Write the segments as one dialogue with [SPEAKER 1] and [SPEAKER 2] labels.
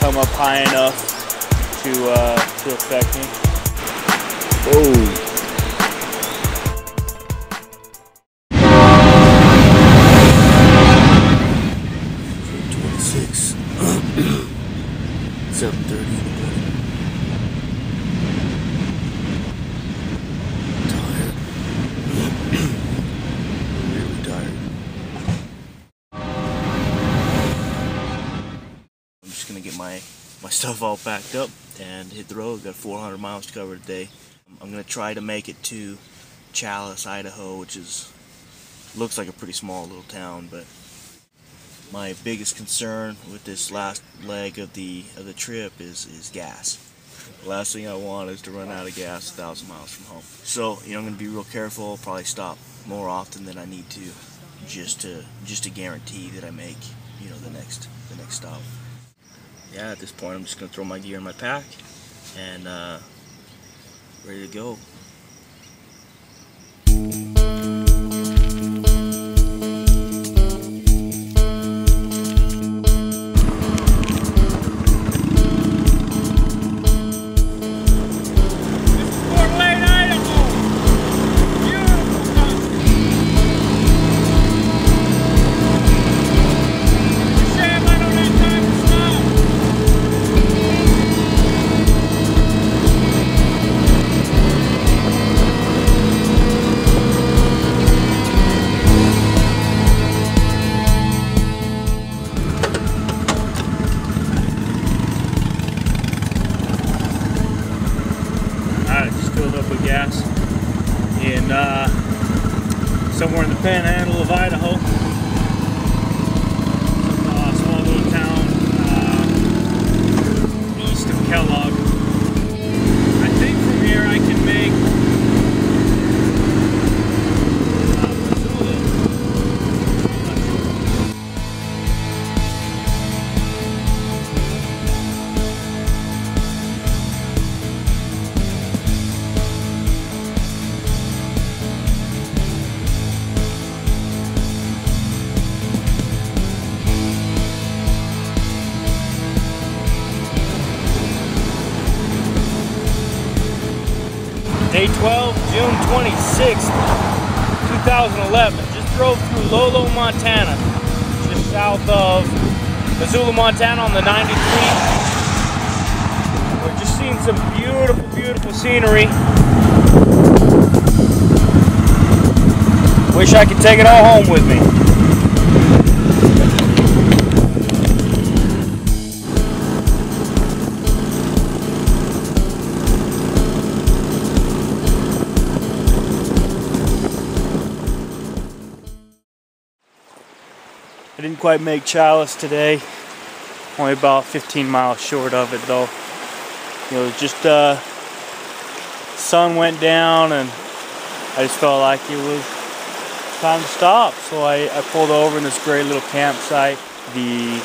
[SPEAKER 1] come up high enough to affect me. Whoa. 7:30 in the morning. Tired. Really tired. I'm just gonna get my stuff all packed up and hit the road. Got 400 miles to cover today. I'm gonna try to make it to Tippetts, Idaho, which looks like a pretty small little town, but my biggest concern with this last leg of the trip is gas. The last thing I want is to run out of gas 1,000 miles from home. So, I'm going to be real careful. Probably stop more often than I need to, just to guarantee that I make the next stop. Yeah, at this point I'm just going to throw my gear in my pack and ready to go. Gas in somewhere in the panhandle of Idaho, small little town east of Kellogg. I think from here I can make Day 12, June 26th, 2011. Just drove through Lolo, Montana, just south of Missoula, Montana on the 93. We're just seeing some beautiful, beautiful scenery. Wish I could take it all home with me. I didn't quite make Tippetts today, only about 15 miles short of it though. Just sun went down and I just felt like it was time to stop. So I pulled over in this great little campsite. The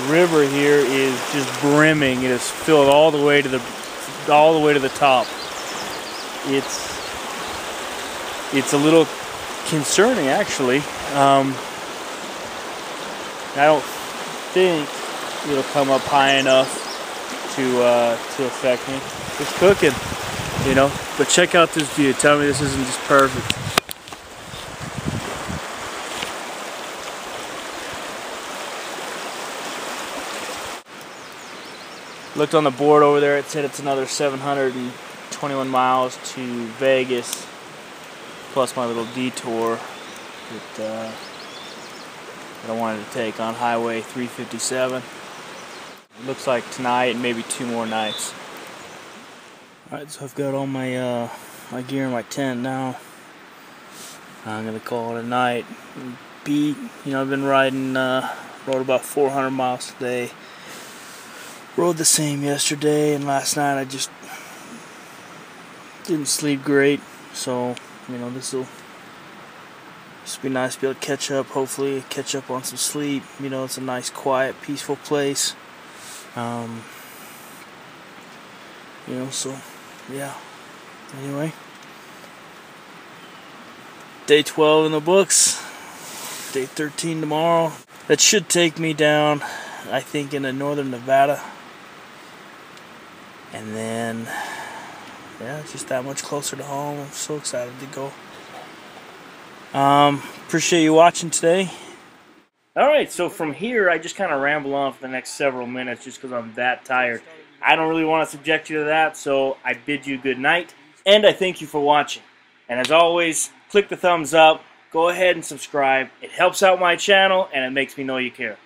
[SPEAKER 1] river here is just brimming. It is filled all the way to the top. It's a little concerning actually. I don't think it'll come up high enough to affect me. It's cooking, But check out this view. Tell me this isn't just perfect. Looked on the board over there. It said it's another 721 miles to Vegas, plus my little detour that I wanted to take on Highway 357. It looks like tonight and maybe 2 more nights. Alright, so I've got all my my gear in my tent now. I'm gonna call it a night. Beat, I've been riding, rode about 400 miles today. Rode the same yesterday, and last night I just didn't sleep great. So, this'll just be nice to be able to catch up, hopefully catch up on some sleep. It's a nice, quiet, peaceful place. So, yeah. Anyway. Day 12 in the books. Day 13 tomorrow. That should take me down, I think, into northern Nevada.
[SPEAKER 2] And then, yeah, it's just that much closer to home. I'm so excited to go. Appreciate you watching today. Alright, so from here, I just kind of ramble on for the next several minutes just because I'm that tired. I don't really want to subject you to that, so I bid you good night, and I thank you for watching. And as always, click the thumbs up, go ahead and subscribe. It helps out my channel, and it makes me know you care.